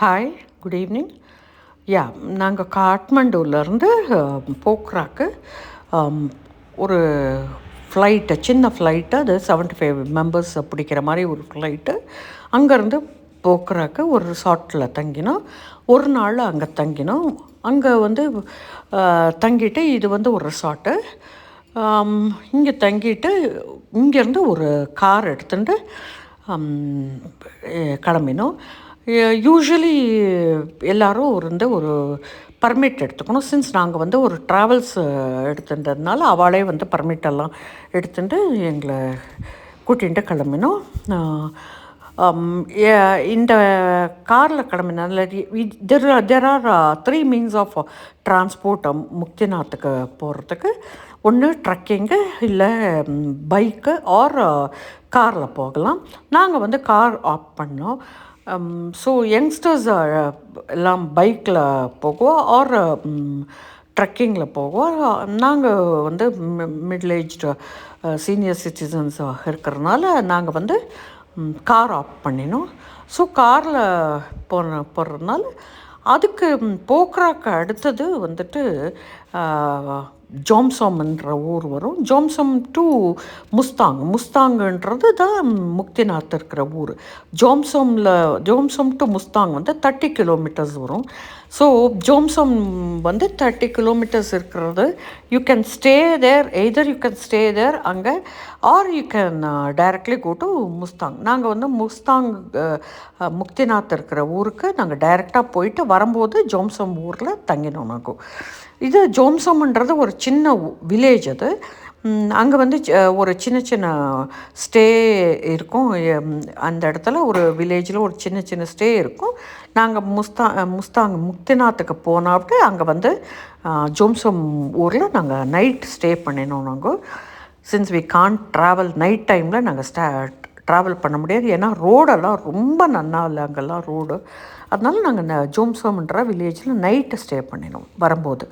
Hi, good evening. யா, நாங்கள் காட்மண்டுலேருந்து போக்ராக்கு ஒரு flight, சின்ன ஃப்ளைட்டு, அது 75 மெம்பர்ஸ் பிடிக்கிற மாதிரி ஒரு ஃப்ளைட்டு. அங்கேருந்து போக்ராக்கு ஒரு ரிசார்ட்டில் தங்கினோம். ஒரு நாள் அங்கே தங்கினோம். அங்கே தங்கிட்டு, இது ஒரு ரிசார்ட்டு. இங்கே தங்கிட்டு இங்கேருந்து ஒரு கார் எடுத்துட்டு கிளம்பினோம். யூஸ்வலி எல்லோரும் ஒரு பர்மிட் எடுத்துக்கணும். சின்ஸ் நாங்கள் ஒரு ட்ராவல்ஸ் எடுத்துட்டதுனால அவளே பர்மிட்டெல்லாம் எடுத்துட்டு எங்களை கூட்டிகிட்டு கிளம்பினோம். இந்த காரில் கிளம்பினால there are 3 means of transport முக்திநாத்துக்கு போகிறதுக்கு. ஒன்று ட்ரக்கிங்கு, இல்லை பைக்கு ஆர் காரில் போகலாம். நாங்கள் கார் ஆப்ட் பண்ணோம். ஸோ யங்ஸ்டர்ஸ் எல்லாம் பைக்கில் போகுவோம் ஆர் ட்ரக்கிங்கில் போவோம். நாங்கள் மிடில் ஏஜ்டு சீனியர் சிட்டிசன்ஸ் இருக்கிறதுனால நாங்கள் கார் ஆப்ட் பண்ணினோம். ஸோ காரில் போகிறதுனால அதுக்கு போக்ராக்கு அடுத்தது ஜோம்சோம்ன்ற ஊர் வரும். ஜோம்சோம் டு முஸ்தாங்குன்றது தான் முக்திநாத் இருக்கிற ஊர். ஜோம்சோம் டு முஸ்தாங் 30 கிலோமீட்டர்ஸ் வரும். ஸோ ஜோம்சோம் 30 கிலோமீட்டர்ஸ் இருக்கிறது. You can stay there, either you can stay there அங்கே, or you can directly go to Mustang. நாங்கள் முஸ்தாங் முக்திநாத் இருக்கிற ஊருக்கு நாங்கள் டைரெக்டாக போயிட்டு வரும்போது ஜோம்சோம் ஊரில் தங்கினோம். நாங்கள் இது ஜோம்சோம்ன்றது ஒரு சின்ன வில்லேஜ். அது அங்கே ஒரு சின்ன சின்ன ஸ்டே இருக்கும். அந்த இடத்துல ஒரு வில்லேஜில் ஒரு சின்ன சின்ன ஸ்டே இருக்கும். நாங்கள் முஸ்தாங் முக்திநாத்துக்கு போனாவிட்டு அங்கே ஜோம்சோம் ஊரில் நாங்கள் நைட் ஸ்டே பண்ணினோம். நாங்கள் since we can't travel night டைமில் நாங்கள் ட்ராவல் பண்ண முடியாது. ஏன்னா ரோடெல்லாம் ரொம்ப நன்னா இல்லை அங்கெல்லாம் ரோடு. அதனால நாங்கள் ஜோம்சோம்ன்ற வில்லேஜில் நைட்டு ஸ்டே பண்ணினோம் வரும்போது.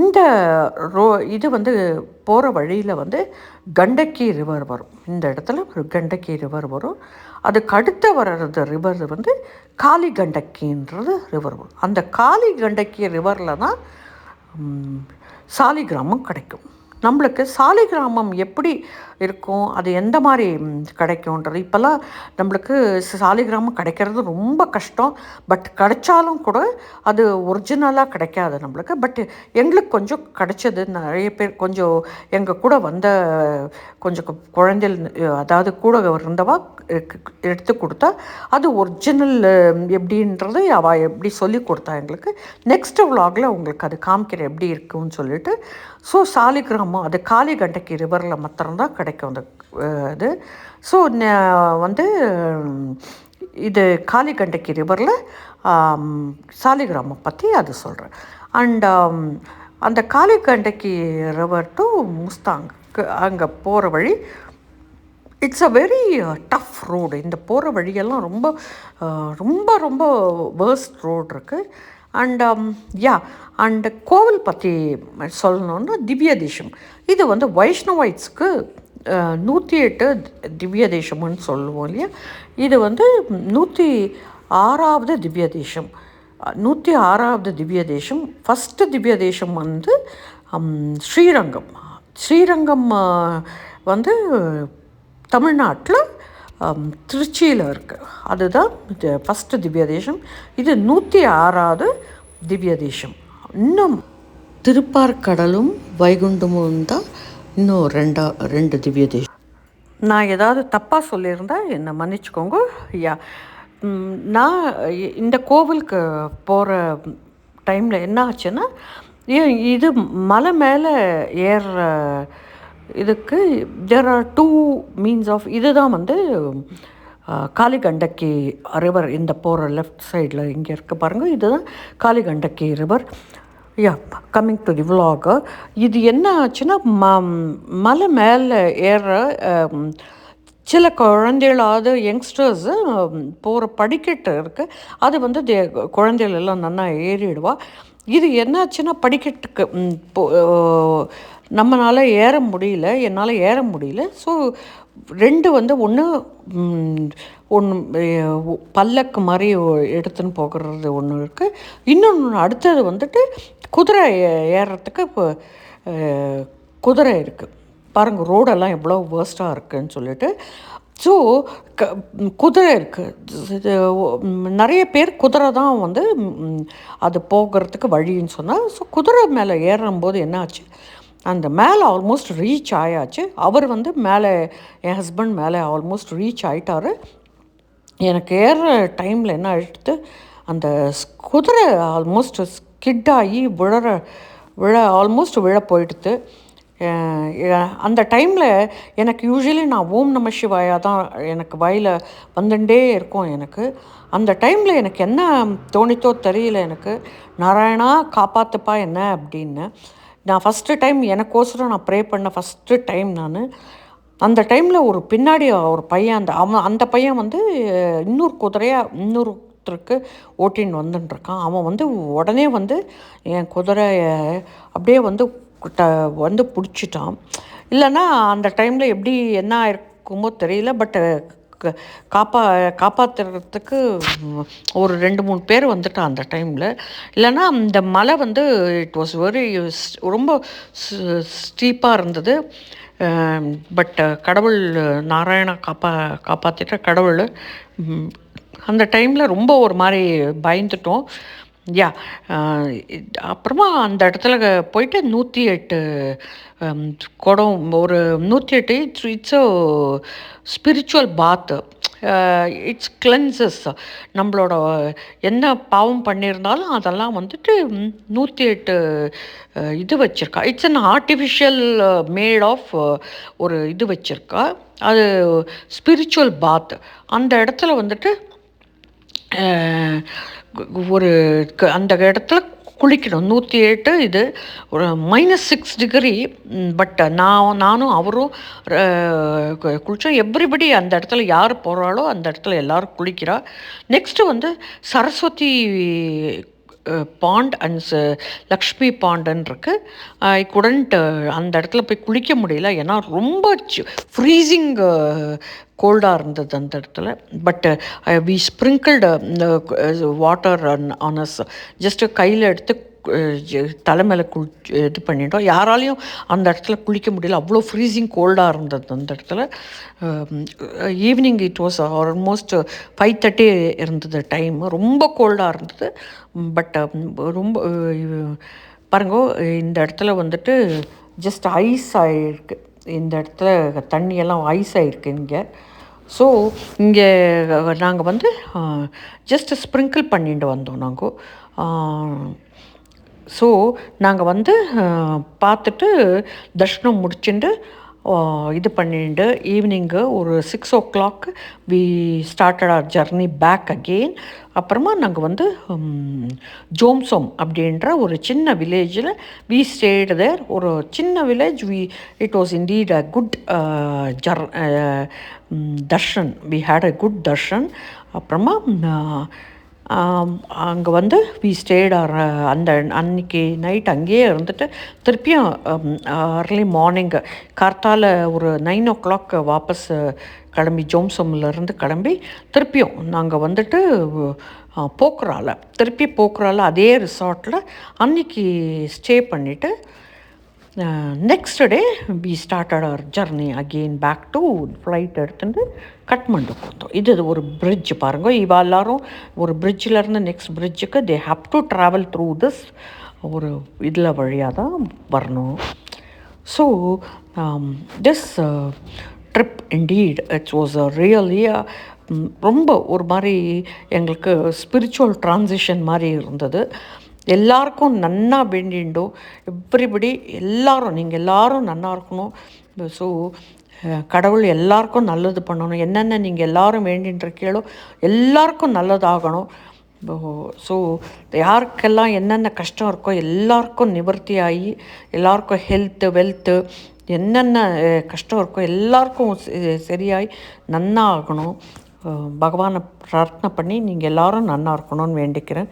இந்த இது போகிற வழியில் கண்டக்கி ரிவர் வரும். இந்த இடத்துல ஒரு கண்டக்கி ரிவர் வரும். அதுக்கு அடுத்த வர்றது ரிவர் காளி கண்டக்கின்றது ரிவர் வரும். அந்த காளி கண்டக்கி ரிவரில் தான் சாலிகிராமம் கிடைக்கும். நம்மளுக்கு சாலிகிராமம் எப்படி இருக்கும், அது எந்த மாதிரி கிடைக்கும்ன்றது இப்போல்லாம் நம்மளுக்கு சாலிகிராமம் கிடைக்கிறது ரொம்ப கஷ்டம். பட் கிடைச்சாலும் கூட அது ஒரிஜினலாக கிடைக்காது நம்மளுக்கு. பட் எங்களுக்கு கொஞ்சம் கிடைச்சது. நிறைய பேர் கொஞ்சம் எங்கள் கூட கொஞ்சம் குழந்தைகள், அதாவது கூட இருந்தவா எடுத்து கொடுத்தா அது ஒரிஜினல் எப்படின்றது அவள் எப்படி சொல்லி கொடுத்தா எங்களுக்கு. நெக்ஸ்ட் விலாகில் உங்களுக்கு அது காமிக்கிற எப்படி இருக்குன்னு சொல்லிட்டு. ஸோ சாலிகிராமம் அது காளி கண்டக்கி ரிவரில் மாத்திரம்தான் கிடைக்கும் அந்த இது. ஸோ இது காளி கண்டக்கி ரிவரில் சாலிகிராமம் பற்றி அது சொல்கிறேன். அண்ட் அந்த காளி கண்டக்கி ரிவர் டு முஸ்தாங்க்கு அங்கே போகிற வழி it's a very tough road. இந்த போகிற வழியெல்லாம் ரொம்ப ரொம்ப ரொம்ப வேர்ஸ்ட் ரோடு இருக்குது. அண்ட் அண்டு கோவில் பற்றி சொல்லணுன்னா திவ்ய தேசம் இது வைஷ்ணவைட்ஸ்க்கு 108 திவ்ய தேசம்னு சொல்லுவோம் இல்லையா. இது 106வது திவ்ய தேசம். 106வது திவ்ய தேசம். ஃபஸ்ட்டு திவ்ய தேசம் ஸ்ரீரங்கம். ஸ்ரீரங்கம் தமிழ்நாட்டில் திருச்சியில் இருக்குது. அதுதான் ஃபஸ்ட்டு திவ்ய தேசம். இது 106வது திவ்ய தேசம். இன்னும் திருப்பார்கடலும் வைகுண்டமும் தான் இன்னும் 2 திவ்ய தேசம். நான் ஏதாவது தப்பாக சொல்லியிருந்தால் என்னை மன்னிச்சுக்கோங்க. நான் இந்த கோவிலுக்கு போகிற டைமில் என்ன ஆச்சுன்னா, இது மலை மேலே ஏறுற இதுக்கு தேர் ஆர் 2 மீன்ஸ் ஆஃப் இதுதான் காளி கண்டக்கி ரிவர். இந்த போகிற லெஃப்ட் சைடில் இங்கே இருக்க பாருங்கள், இதுதான் Kali Gandaki river. Coming to the village. இது என்ன ஆச்சுன்னா, மலை மேலே ஏற சில குழந்தைகளாவது யங்ஸ்டர்ஸு போகிற படிக்கட்டு இருக்குது. அது குழந்தைகள் எல்லாம் நல்லா ஏறிடுவா. இது என்னாச்சுன்னா படிக்கட்டுக்கு நம்மளால் ஏற முடியல, என்னால் ஏற முடியல. ஸோ 2 வந்து ஒன்று பல்லக்கு மாதிரி எடுத்துன்னு போகிறது ஒன்று இருக்குது. இன்னொன்று அடுத்தது வந்துட்டு குதிரை ஏறுறதுக்கு இப்போ குதிரை இருக்குது. பாருங்கள் ரோடெல்லாம் எவ்வளோ வேர்ஸ்ட்டாக இருக்குதுன்னு சொல்லிட்டு. ஸோ குதிரை இருக்குது. நிறைய பேர் குதிரை தான் வந்து அது போகிறதுக்கு வழின்னு சொன்னால். ஸோ குதிரை மேலே ஏறும்போது என்ன ஆச்சு, அந்த மேலே ஆல்மோஸ்ட் ரீச் ஆயாச்சு. அவர் வந்து மேலே, என் ஹஸ்பண்ட் மேலே ஆல்மோஸ்ட் ரீச் ஆகிட்டார். எனக்கு ஏறுற டைமில் என்ன ஆகிடுது, அந்த குதிரை ஆல்மோஸ்ட் ஸ்கிட் ஆகி ஆல்மோஸ்ட் விழ போயிடுது. அந்த டைமில் எனக்கு யூஸ்வலி நான் ஓம் நம சிவாயா தான் எனக்கு வாயில் வந்துட்டே இருக்கும். எனக்கு அந்த டைமில் எனக்கு என்ன தோணித்தோ தெரியல, எனக்கு நாராயணா காப்பாற்றுப்பா என்ன அப்படின்னு. நான் ஃபஸ்ட்டு டைம் எனக்கோசரம் நான் ப்ரே பண்ண ஃபஸ்ட்டு டைம் நான். அந்த டைமில் ஒரு பின்னாடி ஒரு பையன், அந்த பையன் வந்து இன்னொருத்தருக்கு ஓட்டின்னு வந்துட்டுருக்கான். அவன் வந்து உடனே வந்து என் குதிரையை அப்படியே வந்து பிடிச்சிட்டான். இல்லைன்னா அந்த டைமில் எப்படி என்ன இருக்குமோ தெரியல. பட்டு காப்பாற்றுறதுக்கு ஒரு 2-3 பேர் வந்துட்டான் அந்த டைமில். இல்லைன்னா அந்த மலை வந்து இட் வாஸ் ரொம்ப ஸ்டீப்பாக இருந்தது. பட் கடவுள் நாராயணா காப்பாற்றிட்ட கடவுள். அந்த டைமில் ரொம்ப ஒரு மாதிரி பயந்துட்டோம். யா அப்புறமா அந்த இடத்துல போயிட்டு 108 குடம், ஒரு 108 it's spiritual bath. It's cleanses. நம்மளோட என்ன பாவம் பண்ணியிருந்தாலும் அதெல்லாம் வந்துட்டு 108 இது வச்சுருக்கா. It's an artificial made of ஒரு இது வச்சுருக்கா. அது ஸ்பிரிச்சுவல் பாத். அந்த இடத்துல வந்துட்டு ஒரு அந்த இடத்துல குளிக்கணும். 108 இது ஒரு -6 டிகிரி. பட் நானும் அவரும் குளித்தோம். எவ்ரிபடி அந்த இடத்துல யார் போகிறாளோ அந்த இடத்துல எல்லோரும் குளிக்கிறா. நெக்ஸ்ட்டு வந்து சரஸ்வதி பாண்ட் அண்ட் லக்ஷ்மி பாண்டுன்னு இருக்குது. ஐ குடண்ட் அந்த இடத்துல போய் குளிக்க முடியல, ஏன்னா ரொம்ப ஃப்ரீசிங் கோல்டாக இருந்தது அந்த இடத்துல. பட் வி ஸ்ப்ரிங்கிள்டு இந்த வாட்டர் ஆன் அஸ். ஜஸ்ட்டு கையில் எடுத்து தலைமையில் இது பண்ணிட்டோம். யாராலையும் அந்த இடத்துல குளிக்க முடியல, அவ்வளோ ஃப்ரீசிங் கோல்டாக இருந்தது அந்த இடத்துல. ஈவினிங் இட் வாஸ் ஆல்மோஸ்ட் 5:30 இருந்தது டைம். ரொம்ப கோல்டாக இருந்தது. பட் ரொம்ப பாருங்க, இந்த இடத்துல வந்துட்டு ஜஸ்ட் ஐஸ் ஆகிருக்கு. இந்த இடத்துல தண்ணியெல்லாம் ஐஸ் ஆகிருக்கு இங்கே. ஸோ இங்கே நாங்கள் வந்து ஜஸ்ட்டு ஸ்ப்ரிங்கிள் பண்ணிட்டு வந்தோம் நாங்கள். ஸோ நாங்கள் வந்து பார்த்துட்டு தர்ஷனம் முடிச்சுட்டு இது பண்ணிட்டு ஈவினிங்கு ஒரு 6 o'clock we started our journey back again. அப்புறமா நாங்கள் வந்து ஜோம்சோம் அப்படின்ற ஒரு சின்ன வில்லேஜில் வி ஸ்டேடு தேர். ஒரு சின்ன village. It was indeed a good darshan. We had a good darshan. அப்புறமா அங்கே வந்து வி ஸ்டேட் அந்த அன்றைக்கி நைட் அங்கேயே இருந்துட்டு திருப்பியும் அர்லி மார்னிங் கார்த்தால ஒரு 9 o'clock வாபஸ் கிளம்பி ஜோம்சோம்லேருந்து கிளம்பி திருப்பியும் நாங்கள் வந்துட்டு போக்குறால அதே ரிசார்ட்டில் அன்றைக்கி ஸ்டே பண்ணிவிட்டு next day we started our journey again back to flight எடுத்துட்டு கட்மண்டுக்கு வந்தோம். இது ஒரு பிரிட்ஜ் பாருங்க. இவா எல்லாரும் ஒரு பிரிட்ஜிலேருந்து நெக்ஸ்ட் பிரிட்ஜுக்கு they have to travel through this ஒரு இதில் வழியாக தான் வரணும். So this trip indeed it's was really ரொம்ப ஒரு மாதிரி எங்களுக்கு ஸ்பிரிச்சுவல் ட்ரான்சிஷன் மாதிரி இருந்தது. எல்லாருக்கும் நன்னா வேண்டிண்டோம். எவ்ரிபடி எல்லாரும், நீங்கள் எல்லோரும் நன்னா இருக்கணும். ஸோ கடவுள் எல்லாருக்கும் நல்லது பண்ணணும். என்னென்ன நீங்கள் எல்லோரும் வேண்டின்றிருக்கீங்களோ எல்லாருக்கும் நல்லதாகணும். ஸோ யாருக்கெல்லாம் என்னென்ன கஷ்டம் இருக்கோ எல்லாருக்கும் நிவர்த்தி ஆகி எல்லாருக்கும் ஹெல்த்து வெல்த்து என்னென்ன கஷ்டம் இருக்கோ எல்லாருக்கும் சரியாகி நன்னா ஆகணும். பகவானை பிரார்த்தனை பண்ணி நீங்கள் எல்லோரும் நன்னா இருக்கணும்னு வேண்டிக்கிறேன்.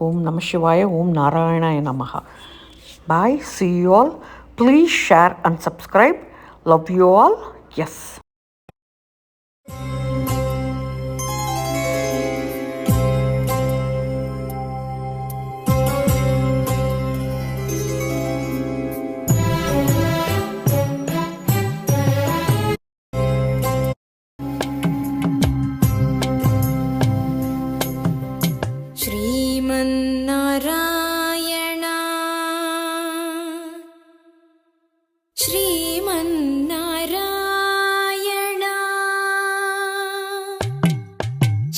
ஓம் நம சிவாய. ஓம் நாராயணாய நமஹா. பாய். See you all. Please share and subscribe. Love you all. Yes. Sriman Narayana Sriman Narayana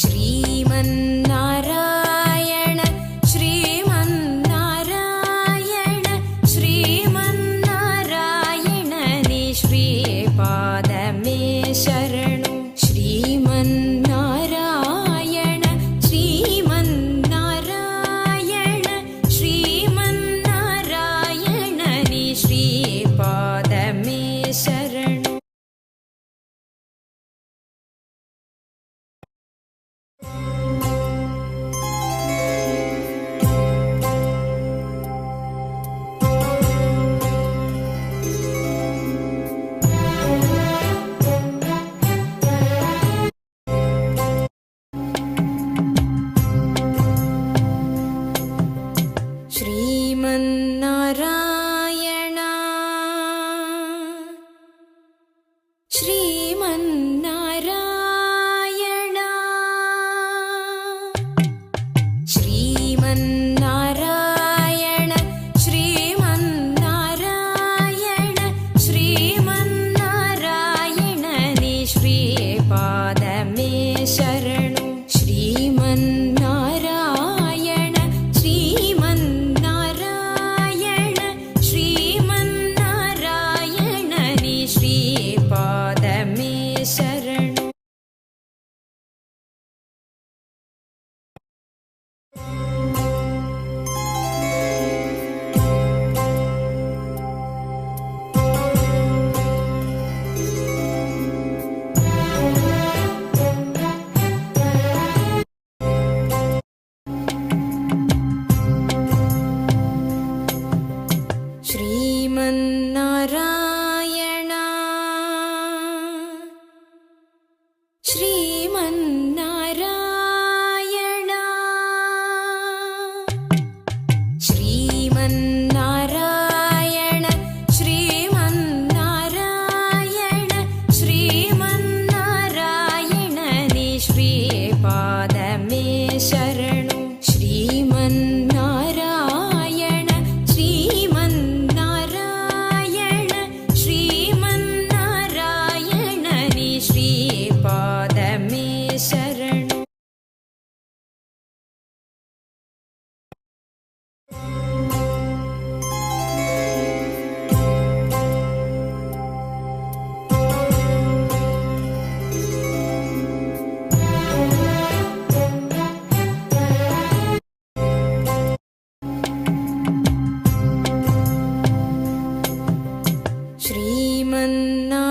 Sriman Narayana Sriman Narayana Sriman Narayana नि श्रीपादमे शरणु श्रीमन्नारायण श्रीमन्नारायण श्रीमन्नारायण नि श्रीपादमे शरणु श्रीमन्नारायण श्रीमन्नारायण श्रीमन्नारायण श्रीमन्नारायण श्रीमन्नारायण नि श्रीपादमे शरणु श्रीमन्नारायण श्रीमन्नारायण श्रीमन्नारायण नि श्रीपादमे शरणु श्रीमन्नारायण श्रीमन्नारायण श्रीमन्नारायण श्रीमन्नारायण श्रीमन्नारायण नि श्रीपादमे शरणु श्रीमन्नारायण श्रीमन्नारायण श्रीमन्नारायण नि श्रीपादमे शरणु श्रीमन्नारायण